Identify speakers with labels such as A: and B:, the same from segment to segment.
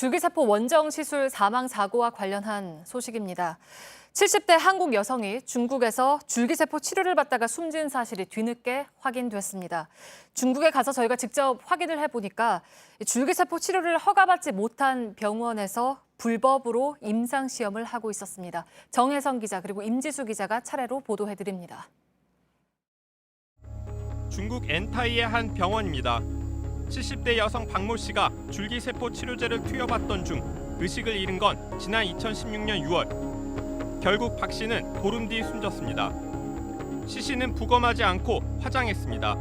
A: 줄기세포 원정 시술 사망 사고와 관련한 소식입니다. 70대 한국 여성이 중국에서 줄기세포 치료를 받다가 숨진 사실이 뒤늦게 확인됐습니다. 중국에 가서 저희가 직접 확인을 해보니까 줄기세포 치료를 허가받지 못한 병원에서 불법으로 임상시험을 하고 있었습니다. 정혜성 기자 그리고 임지수 기자가 차례로 보도해드립니다.
B: 중국 엔타이의 한 병원입니다. 70대 여성 박모 씨가 줄기세포 치료제를 투여받던 중 의식을 잃은 건 지난 2016년 6월. 결국 박 씨는 보름 뒤 숨졌습니다. 시 씨는 부검하지 않고 화장했습니다.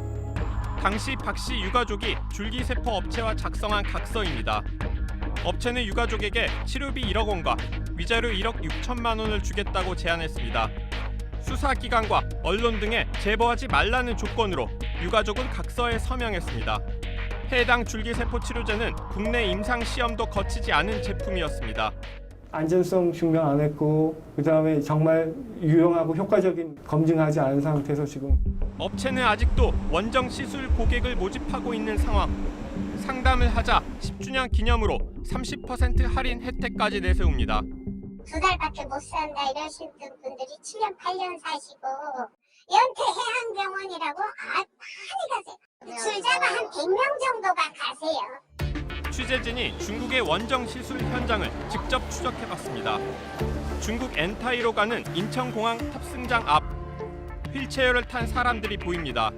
B: 당시 박 씨 유가족이 줄기세포 업체와 작성한 각서입니다. 업체는 유가족에게 치료비 1억 원과 위자료 1억 6천만 원을 주겠다고 제안했습니다. 수사기관과 언론 등에 제보하지 말라는 조건으로 유가족은 각서에 서명했습니다. 해당 줄기세포 치료제는 국내 임상시험도 거치지 않은 제품이었습니다.
C: 안전성 증명 안 했고 그다음에 정말 유용하고 효과적인 검증하지 않은 상태에서 지금
B: 업체는 아직도 원정 시술 고객을 모집하고 있는 상황. 상담을 하자 10주년 기념으로 30% 할인 혜택까지 내세웁니다.
D: 2달밖에 못 산다 이러시는 분들이 7년, 8년 사시고 연태 해양병원이라고 많이 가세요. 줄자가 한 100명 정도가 가세요.
B: 취재진이 중국의 원정 시술 현장을 직접 추적해봤습니다. 중국 엔타이로 가는 인천공항 탑승장 앞 휠체어를 탄 사람들이 보입니다.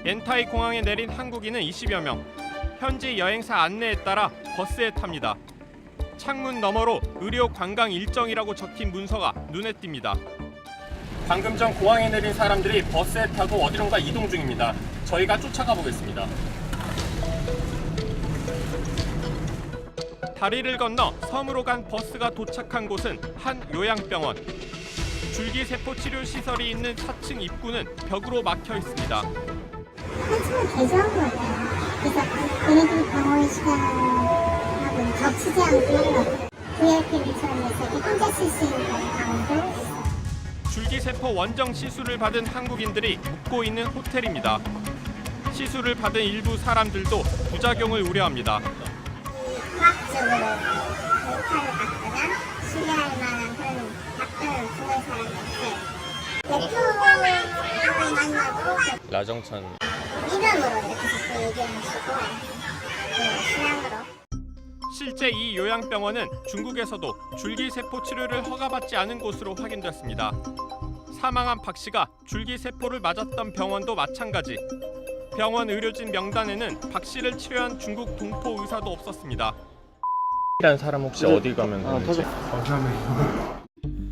B: 엔타이 공항에 내린 한국인은 20여 명. 현지 여행사 안내에 따라 버스에 탑니다. 창문 너머로 의료 관광 일정이라고 적힌 문서가 눈에 띕니다. 방금 전 공항에 내린 사람들이 버스에 타고 어디론가 이동 중입니다. 저희가 쫓아가 보겠습니다. 다리를 건너 섬으로 간 버스가 도착한 곳은 한 요양병원. 줄기세포 치료 시설이 있는 4층 입구는 벽으로 막혀 있습니다.
D: 한층은 개조한 거예요. 그래서 얘네들이 병원 시간하고 겹치지 않고 VIP처럼 해서 혼자 쓸 수 있는 방도 있어요.
B: 줄기세포 원정 시술을 받은 한국인들이 묵고 있는 호텔입니다. 시술을 받은 일부 사람들도 부작용을 우려합니다.
D: 과학적으로 의사를 받거나 신뢰할 만한 그런 답변을 주는 사람이 없어요. 대표를 만나도
B: 라정찬
D: 이름으로 이렇게 자꾸 얘기하시고 신앙으로.
B: 실제 이 요양병원은 중국에서도 줄기세포 치료를 허가받지 않은 곳으로 확인됐습니다. 사망한 박 씨가 줄기세포를 맞았던 병원도 마찬가지. 병원 의료진 명단에는 박 씨를 치료한 중국 동포 의사도 없었습니다.
E: 이란 사람 혹시 어디 가면 되는지?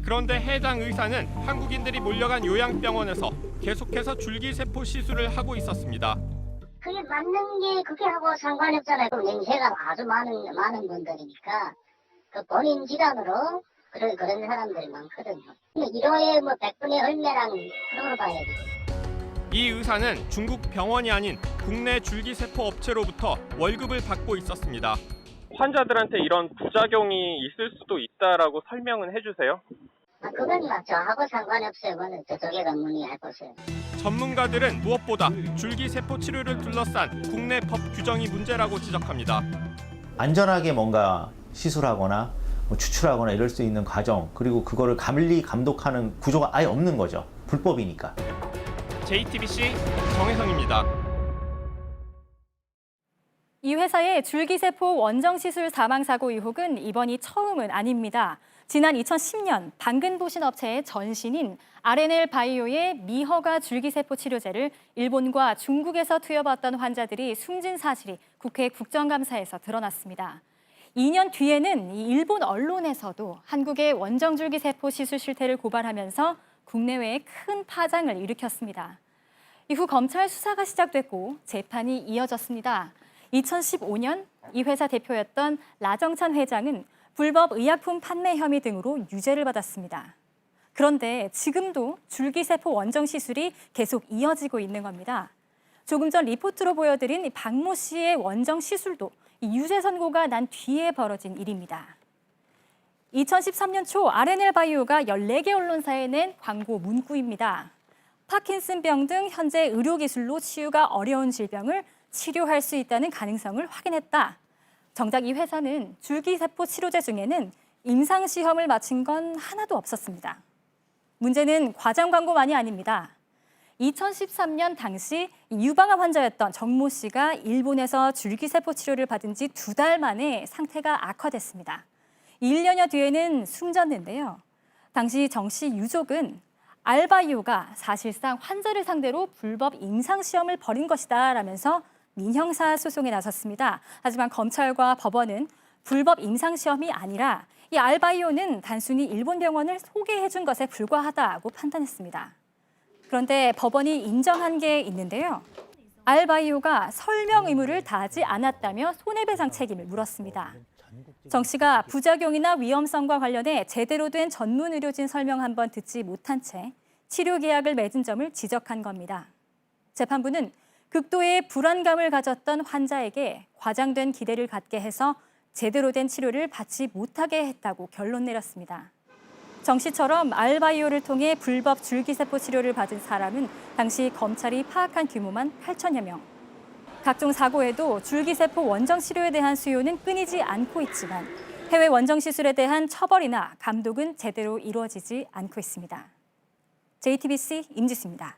B: 그런데 해당 의사는 한국인들이 몰려간 요양병원에서 계속해서 줄기세포 시술을 하고 있었습니다.
F: 그게 맞는 게 그게 하고 상관이 없잖아요. 그 연세가 아주 많은 분들이니까 그 본인 질환으로 그런 사람들이 많거든요. 근데 1호에 뭐 100분의 얼매랑 그런 걸 봐야지.
B: 이 의사는 중국 병원이 아닌 국내 줄기세포 업체로부터 월급을 받고 있었습니다.
E: 환자들한테 이런 부작용이 있을 수도 있다라고 설명은 해주세요.
F: 그건 막 저하고 상관이 없어요. 그거는 저쪽에가 문의할 것이에요.
B: 전문가들은 무엇보다 줄기세포 치료를 둘러싼 국내 법 규정이 문제라고 지적합니다.
G: 안전하게 뭔가 시술하거나 추출하거나 이럴 수 있는 과정, 그리고 그거를 감리 감독하는 구조가 아예 없는 거죠. 불법이니까.
B: JTBC 정혜성입니다.
H: 이 회사의 줄기세포 원정시술 사망사고 의혹은 이번이 처음은 아닙니다. 지난 2010년 당근보신 업체의 전신인 RNL 바이오의 미허가 줄기세포 치료제를 일본과 중국에서 투여받던 환자들이 숨진 사실이 국회 국정감사에서 드러났습니다. 2년 뒤에는 이 일본 언론에서도 한국의 원정줄기세포 시술 실태를 고발하면서 국내외에 큰 파장을 일으켰습니다. 이후 검찰 수사가 시작됐고 재판이 이어졌습니다. 2015년 이 회사 대표였던 라정찬 회장은 불법 의약품 판매 혐의 등으로 유죄를 받았습니다. 그런데 지금도 줄기세포 원정 시술이 계속 이어지고 있는 겁니다. 조금 전 리포트로 보여드린 박모 씨의 원정 시술도 유죄 선고가 난 뒤에 벌어진 일입니다. 2013년 초 RNL 바이오가 14개 언론사에 낸 광고 문구입니다. 파킨슨병 등 현재 의료기술로 치유가 어려운 질병을 치료할 수 있다는 가능성을 확인했다. 정작 이 회사는 줄기세포 치료제 중에는 임상시험을 마친 건 하나도 없었습니다. 문제는 과장 광고만이 아닙니다. 2013년 당시 유방암 환자였던 정모 씨가 일본에서 줄기세포 치료를 받은 지 2달 만에 상태가 악화됐습니다. 1년여 뒤에는 숨졌는데요. 당시 정 씨 유족은 알바이오가 사실상 환자를 상대로 불법 임상시험을 벌인 것이다 라면서 민형사 소송에 나섰습니다. 하지만 검찰과 법원은 불법 임상시험이 아니라 이 알바이오는 단순히 일본 병원을 소개해 준 것에 불과하다고 판단했습니다. 그런데 법원이 인정한 게 있는데요. 알바이오가 설명 의무를 다하지 않았다며 손해배상 책임을 물었습니다. 정 씨가 부작용이나 위험성과 관련해 제대로 된 전문 의료진 설명 한 번 듣지 못한 채 치료 계약을 맺은 점을 지적한 겁니다. 재판부는 극도의 불안감을 가졌던 환자에게 과장된 기대를 갖게 해서 제대로 된 치료를 받지 못하게 했다고 결론 내렸습니다. 정 씨처럼 알바이오를 통해 불법 줄기세포 치료를 받은 사람은 당시 검찰이 파악한 규모만 8천여 명. 각종 사고에도 줄기세포 원정 치료에 대한 수요는 끊이지 않고 있지만 해외 원정 시술에 대한 처벌이나 감독은 제대로 이루어지지 않고 있습니다. JTBC 임지수입니다.